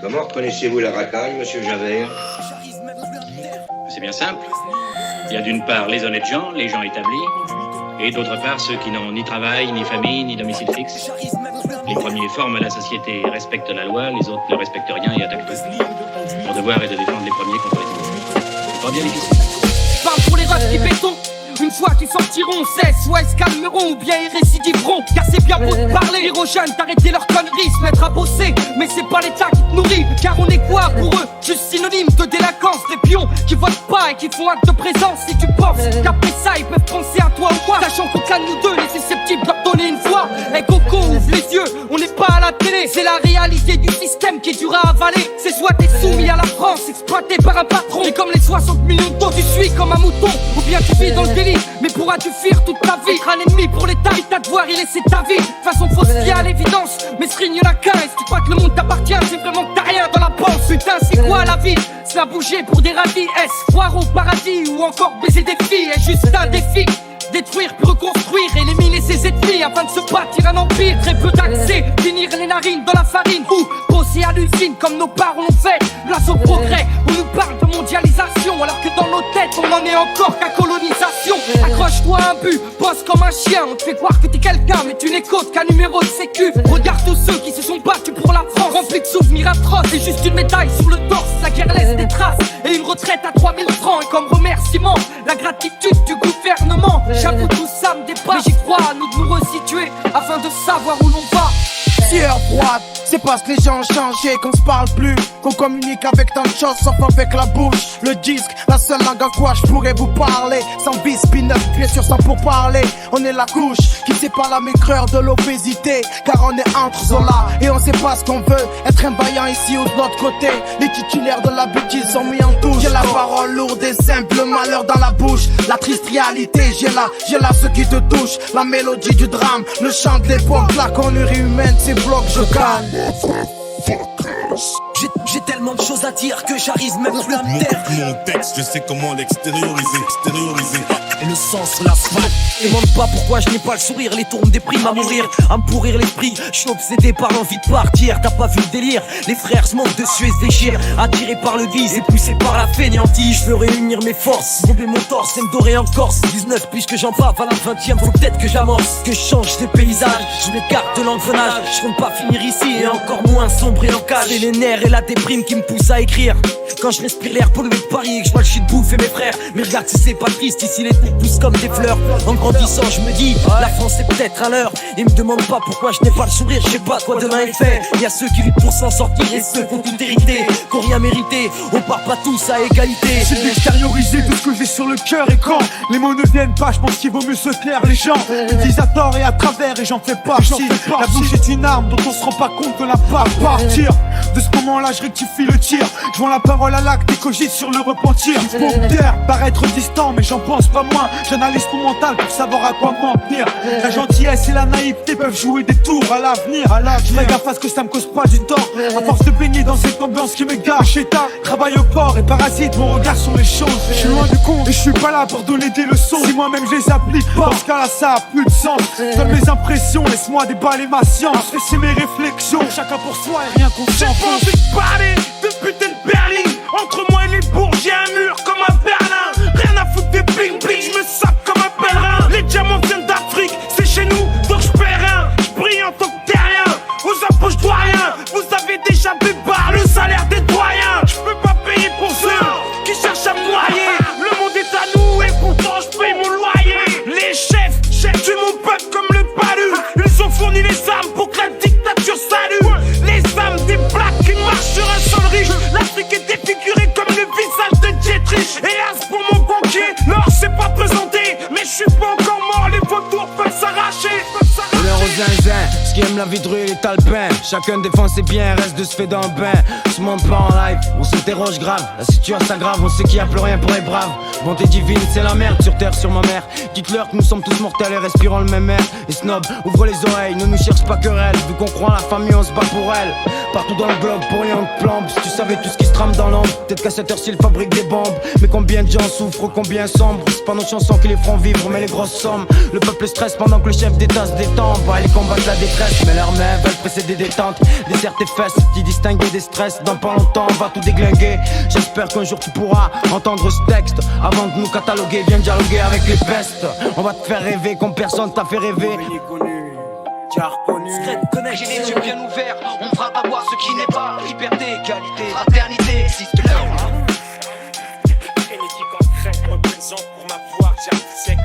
Comment reconnaissez-vous la racaille, monsieur Javert? C'est bien simple. Il y a d'une part les honnêtes gens, les gens établis, et d'autre part ceux qui n'ont ni travail, ni famille, ni domicile fixe. Les premiers forment la société et respectent la loi, les autres ne respectent rien et attaquent tout. Mon devoir est de défendre les premiers contre les autres. C'est pas bien difficile. Parle pour les refs qui béton. Une fois qu'ils sortiront, cesse, soit ils se calmeront ou bien ils récidiveront. Car c'est bien beau de parler, dire aux jeunes d'arrêter leur conneries, se mettre à bosser, mais c'est pas l'État qui te nourrit. Car on est quoi pour eux? Juste synonyme de délinquance, des pions qui votent pas et qui font acte de présence. Si tu penses qu'après ça ils peuvent penser à toi ou quoi, sachant qu'aucun de nous deux n'est susceptible de leur donner une voix. Eh Coco, ouvre les yeux, on n'est pas à la télé. C'est la réalité du système qui est dur à avaler. C'est soit t'es soumis à la France, exploité par un patron, et comme les 60 millions de taux tu suis comme un mouton, ou bien tu vis dans le délit. Mais pourras-tu fuir toute ta vie? Être un ennemi pour l'État, il t'a devoir y laisser ta vie. De toute façon faut se fier à l'évidence, mais ce y'en a qu'un. Et si tu crois que le monde t'appartient, c'est vraiment que t'as rien dans la panse. Putain c'est quoi la vie? C'est à bouger pour des radis. Est-ce croire au paradis ou encore baiser des filles? Est juste un défi. Détruire puis reconstruire, éliminer ses ennemis afin de se bâtir un empire. Très peu d'accès, finir les narines dans la farine ou bosser à l'usine comme nos parents l'ont fait. Place au progrès, on nous parle de mondialisation alors que dans nos têtes on en est encore qu'à colonisation. Accroche-toi à un but, bosse comme un chien. On te fait croire que t'es quelqu'un mais tu n'es qu'autre qu'un numéro de sécu. Regarde tous ceux qui se sont battus pour la France, remplis de souvenirs atroces et juste une médaille sur le torse. La guerre laisse des traces et une retraite à 3000 francs. Et comme remerciement, la gratitude du gouvernement. J'avoue tout ça me dépasse, mais j'y crois à nous de nous resituer afin de savoir où l'on va. Sueur froide, c'est parce que les gens ont changé qu'on se parle plus, qu'on communique avec tant de choses sauf avec la bouche. Le disque, la seule langue en quoi je pourrais vous parler. Sans bis, spin-up, bien sûr sans pour parler. On est la couche qui sépare la maigreur de l'obésité, car on est entre Zola et on sait pas ce qu'on veut. Être un vaillant ici ou de l'autre côté, les titulaires de la bêtise sont mis en touche. J'ai la parole lourde et simple, le malheur dans la bouche. La triste réalité, j'ai là ce qui te touche. La mélodie du drame, le chant de l'époque, la connerie humaine, c'est bloc, je calme. J'ai tellement de choses à dire que j'arrive même plus à me taire. Mon texte, je sais comment l'extérioriser. Et le sang sur l'asphalte. Demande pas pourquoi je n'ai pas le sourire. Les tours me dépriment à mourir, à me pourrir l'esprit. Je suis obsédé par l'envie de partir. T'as pas vu le délire? Les frères se montent dessus et se déchirent, attirés par le vice et poussés par la fainéantise. Je veux réunir mes forces, bomber mon torse et me dorer en Corse. 19 puisque j'en bave à la 20ème. Faut peut-être que j'amorce, que je change de paysage. Je m'écarte de l'engrenage. Je compte pas finir ici et encore moins sombrer en cage. C'est les nerfs et la déprime qui me poussent à écrire. Quand je respire l'air pollué de Paris et que je vois le shit bouffer mes frères. Mais regarde si c'est pas triste, ici les têtes poussent comme des fleurs. En grandissant je me dis, la France est peut-être à l'heure. Et me demande pas pourquoi je n'ai pas le sourire. Je sais pas quoi demain est fait. Y'a ceux qui luttent pour s'en sortir et ceux qui ont tout hérité, qu'on rien mérité. On part pas tous à égalité. C'est d'extérioriser tout ce que j'ai sur le cœur. Et quand les mots ne viennent pas, je pense qu'il vaut mieux se taire. Les gens me disent à tort et à travers et j'en fais partie. La bouche est une arme dont on se rend pas compte de la part. À partir de ce moment-là je rectifie le tir. Je vends la parole à l'acte et cogite sur le repentir. Pour me taire, paraître distant mais j'en pense pas moins. J'analyse mon mental pour savoir à quoi m'en tenir. La gentillesse et la naïveté peuvent jouer des tours à l'avenir. Je fais gaffe à ce que ça me cause pas du tort. À force de baigner dans cette ambiance qui me gâche. État, travail au corps et parasite mon regard sur les choses. Je suis loin du compte et je suis pas là pour donner des leçons. Si moi-même je les applique pas, dans ce cas là ça a plus de sens. Donne mes impressions, laisse-moi déballer ma science. Laissez mes réflexions, chacun pour soi et rien qu'on s'en J'ai pas envie de parler de putain de Berlin. Entre moi et les bourges y'a un mur comme à Berlin. Rien à foutre des bling bling, je me sape comme un pèlerin. Les diamants viennent d'Afrique, c'est chez nous, donc je perds rien. Je brille en tant que terrien, aux impôts je dois rien. Vous avez déjà bu par le salaire des doyens. Je peux pas payer pour ceux qui cherchent à me noyer. Le monde est à nous et pourtant je paye mon loyer. Les chefs tuent mon peuple comme le palu. Ils ont fourni les armes pour que la dictature salue. Les âmes des blacks qui marchent sur un sol riche. L'Afrique est défigurée comme le visage de Dietrich. Hélas pour mon banquier, l'or s'est pas présenté. Mais je suis pas encore mort, les vautours peuvent s'arracher. L'heure aux zinzins, ce qui aime la vie de rue, les talpins. Chacun défend ses biens, reste de se fait dans le bain. Se monte pas en live, on s'interroge grave. La situation s'aggrave, on sait qu'il y a plus rien pour les braves. Bonté divine, c'est la merde sur terre, sur ma mère. Dites-leur que nous sommes tous mortels et respirons le même air. Et snob, ouvre les oreilles, ne nous cherche pas querelle. Vu qu'on croit en la famille, on se bat pour elle. partout dans le globe pour rien de plombe. Si tu savais tout ce qui se trame dans l'ombre, peut-être qu'à cette heure-ci il fabrique des bombes. Mais combien de gens souffrent, combien sombrent. C'est pas nos chansons qui les feront vivre, mais les grosses sommes. Le peuple stresse pendant que le chef d'État se détend. Bah, ils combattent la détresse, mais leurs mains veulent précéder des tentes. Dessert tes fesses, t'y distinguer des stress. Dans pas longtemps on va tout déglinguer. J'espère qu'un jour tu pourras entendre ce texte avant de nous cataloguer. Viens dialoguer avec les pestes. On va te faire rêver comme personne t'a fait rêver. J'ai les yeux bien ouverts, on fera pas voir ce qui n'est pas. Liberté, égalité, fraternité existe là. Génétique en crème, représente pour ma voix, j'arrive sec.